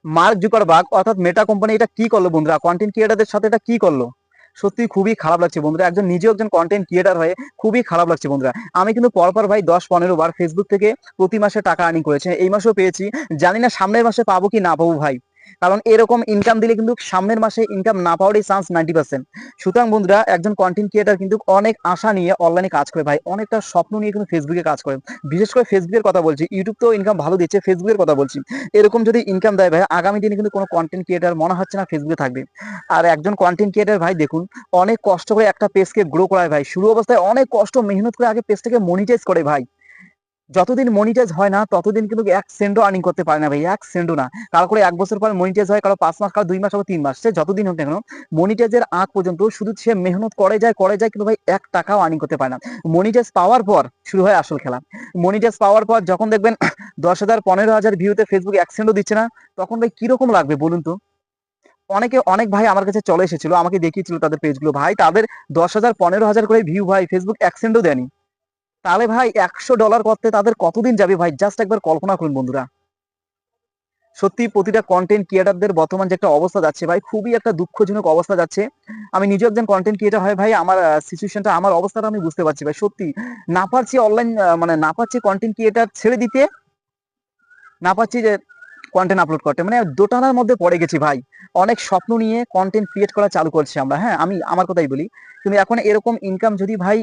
Mark Zuckerberg অর্থাৎ মেটা company এটা কি করলো বন্ধুরা, কন্টেন্ট ক্রিয়েটারদের সাথে এটা কি করলো? সত্যি খুবই খারাপ লাগছে বন্ধুরা, নিজেও একজন কন্টেন্ট ক্রিয়েটার হয়ে খুবই খারাপ লাগছে বন্ধুরা। আমি কিন্তু পরপর ভাই 10-15 বার ফেসবুক থেকে প্রতি মাসে টাকা আর্নিং করেছে, এই মাসেও পেয়েছি। জানি না সামনের মাসে পাবো কি না পাবো ভাই, কারণ এরকম ইনকাম দিলে কিন্তু সামনের মাসে ইনকাম না পাওয়ারই চান্স 90%। সুতরাং বন্ধুরা, একজন কন্টেন্ট ক্রিয়েটার কিন্তু অনেক আশা নিয়ে অনলাইনে কাজ করে ভাই, অনেকটা স্বপ্ন নিয়ে কিন্তু ফেসবুকে কাজ করে। বিশেষ করে ফেসবুকের কথা বলছি, ইউটিউব তো ইনকাম ভালো দিচ্ছে, ফেসবুকের কথা বলছি। এরকম যদি ইনকাম দেয় ভাই, আগামী দিনে কিন্তু কোনো কন্টেন্ট ক্রিয়েটার মনে হচ্ছে না ফেসবুকে থাকবে। আর একজন কন্টেন্ট ক্রিয়েটার ভাই দেখুন, অনেক কষ্ট করে একটা পেজকে গ্রো করায় ভাই, শুরু অবস্থায় অনেক কষ্ট মেহনত করে আগে পেজটাকে মনিটাইজ করে ভাই। যতদিন মনিটাইজ হয় না ততদিন কিন্তু 1 সেন্টও আর্নিং করতে পারে না ভাই, 1 সেন্টও না। কারো করে 1 বছর পর মনিটাইজ হয়, কারো 5 মাস, কারো 2 মাস, কারো 3 মাস, সে যতদিন হোক না কেন মনিটাইজের আগ পর্যন্ত শুধু সে মেহনত করে যায় কিন্তু ভাই 1 টাকাও আর্নিং করতে পারে না। মনিটাইজ পাওয়ার পর শুরু হয় আসল খেলা। মনিটাইজ পাওয়ার পর যখন দেখবেন 10,000 15,000 ভিউতে ফেসবুক 1 সেন্টও দিচ্ছে না, তখন ভাই কিরকম লাগবে বলুন তো? অনেক ভাই আমার কাছে চলে এসেছিল, আমাকে দেখিয়েছিল তাদের পেজগুলো ভাই, তাদের 10,000 15,000 করে ভিউ ভাই, ফেসবুক 1 সেন্টও দেয়নি। তাহলে ভাই $100 করতে তাদের কতদিন যাবে ভাই, জাস্ট একবার কল্পনা করুন বন্ধুরা। সত্যি প্রতিটা কন্টেন্ট ক্রিয়েটারদের বর্তমান যে একটা অবস্থা যাচ্ছে ভাই, খুবই একটা দুঃখজনক অবস্থা যাচ্ছে। আমি নিজে একজন কন্টেন্ট ক্রিয়েটার হয় ভাই, আমার সিচুয়েশনটা, আমার অবস্থাটা আমি বুঝতে পারছি ভাই। সত্যি না পারছি অনলাইন, মানে না পারছি কন্টেন্ট ক্রিয়েটার ছেড়ে দিতে, না পারছি যে কন্টেন্ট আপলোড করতে, মানে দোটানার মধ্যে পড়ে গেছি ভাই। অনেক স্বপ্ন নিয়ে কন্টেন্ট ক্রিয়েট করা চালু করছি আমরা, হ্যাঁ আমি আমার কথাই বলি। কিন্তু এখন এরকম ইনকাম যদি ভাই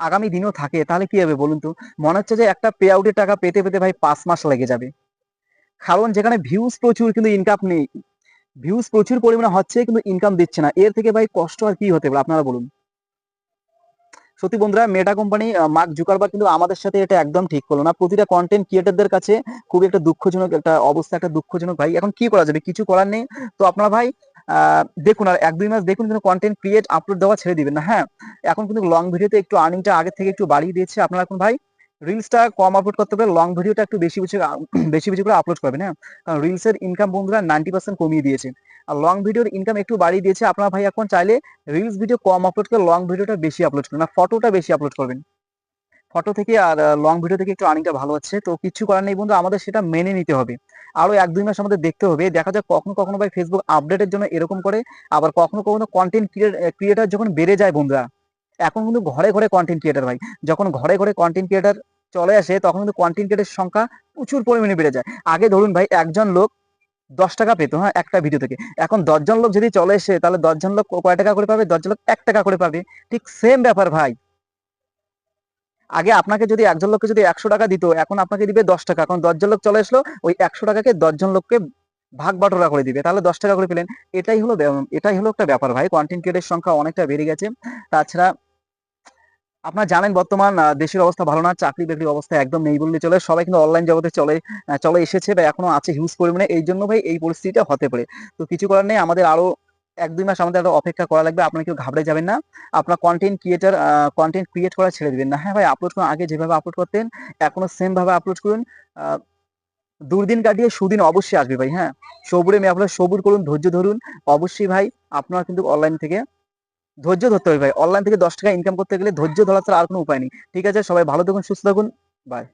আগামী দিনেও থাকে তাহলে কি হবে বলুন তো? মনে হচ্ছে যে একটা পে আউটের টাকা পেতে পেতে ভাই 5 মাস লেগে যাবে। কারণ যেখানে ভিউজ প্রচুর কিন্তু ইনকাম নেই, ভিউজ প্রচুর পরিমাণে হচ্ছে কিন্তু ইনকাম দিচ্ছে না, এর থেকে ভাই কষ্ট আর কি হতে পারে আপনারা বলুন? সত্যি বন্ধুরা, মেটা কোম্পানি মার্ক জুকারবার্গ কিন্তু আমাদের সাথে এটা একদম ঠিক করলো না। প্রতিটা কন্টেন্ট ক্রিয়েটরদের কাছে খুবই একটা দুঃখজনক একটা অবস্থা, একটা দুঃখজনক ভাই। এখন কি করা যাবে, কিছু করার নেই। তো আপনারা ভাই দেখুন, আর 1-2 মাস দেখুন, কিন্তু কন্টেন্ট ক্রিয়েট আপলোড দেওয়া ছেড়ে দিবেন না, হ্যাঁ। এখন কিন্তু লং ভিডিওতে একটু আর্নিংটা আগের থেকে একটু বাড়িয়ে দিয়েছে। আপনারা এখন ভাই রিলসটা কম আপলোড করতে পারে, লং ভিডিওটা একটু বেশি বেশি বেশি বেশি করে আপলোড করবেন, হ্যাঁ। কারণ রিলসের ইনকাম বন্ধুরা 90% কমিয়ে দিয়েছে, আর লং ভিডিওর ইনকাম একটু বাড়িয়ে দিয়েছে। আপনারা ভাই এখন চাইলে রিলস ভিডিও কম আপলোড করে লং ভিডিওটা বেশি আপলোড করবেন, না ফটোটা বেশি আপলোড করবেন। ফটো থেকে আর লং ভিডিও থেকে একটু আর্নিংটা ভালো হচ্ছে, তো কিছু করার নেই বন্ধু, আমাদের সেটা মেনে নিতে হবে। আরো 1-2 মাস আমাদের দেখতে হবে, দেখা যাক। কখনো কখনো ভাই ফেসবুক আপডেটের জন্য এরকম করে, আবার কখনো কখনো কন্টেন্ট ক্রিয়েটার যখন বেড়ে যায় বন্ধুরা, এখন কিন্তু ঘরে ঘরে কন্টেন্ট ক্রিয়েটার ভাই, যখন ঘরে ঘরে কন্টেন্ট ক্রিয়েটার চলে আসে তখন কিন্তু কন্টেন্ট ক্রিয়েটার সংখ্যা প্রচুর পরিমাণে বেড়ে যায়। আগে ধরুন ভাই একজন লোক 10 টাকা পেতো, হ্যাঁ, একটা ভিডিও থেকে। এখন 10 জন লোক যদি চলে এসে, তাহলে 10 জন লোক কয় টাকা করে পাবে? 10 জন লোক 1 টাকা করে পাবে। ঠিক সেম ব্যাপার ভাই। আগে আপনাকে যদি একজন লোককে যদি 100 টাকা দিত, এখন আপনাকে দিবে 10 টাকা। এখন 10 জন লোক চলে আসলো, ওই 100 টাকাকে 10 জন লোককে ভাগ বাটোয়ারা করে দিবে, তাহলে 10 টাকা করে পেলেন। এটাই হলো একটা ব্যাপার ভাই, কন্টেন্ট ক্রিয়েটের সংখ্যা অনেকটা বেড়ে গেছে। তাছাড়া আপনারা জানেন বর্তমান দেশের অবস্থা ভালো না, চাকরি বাকরির অবস্থা একদম নেই বললে চলে। সবাই কিন্তু অনলাইন জগতে চলে এসেছে বা এখনো আছে হিউজ পরিমাণে, এই জন্য ভাই এই পরিস্থিতিটা হতে পারে। তো কিছু করার নেই, আমাদের আরো 1-2 মাস আমাদের আরো অপেক্ষা করা লাগবে। আপনারা কেউ ঘাবড়ে যাবেন না। আপনার কন্টেন্ট ক্রিয়েট করা ছেড়ে দিবেন না, হ্যাঁ ভাই। আপলোড করুন, আগে যেভাবে আপলোড করতেন এখনো সেম ভাবে আপলোড করুন। আহ, দুর্দিন কাটিয়ে সুদিন অবশ্যই আসবে ভাই, হ্যাঁ। সবুরে মেয়ে, আপনারা সবুর করুন, ধৈর্য ধরুন। অবশ্যই ভাই আপনার কিন্তু অনলাইন থেকে ধৈর্য ধরতে হবে ভাই। অনলাইন থেকে 10 টাকা ইনকাম করতে গেলে ধৈর্য ধরা ছাড়া আর কোনো উপায় নেই। ঠিক আছে, সবাই ভালো থাকুন, সুস্থ থাকুন। বাই।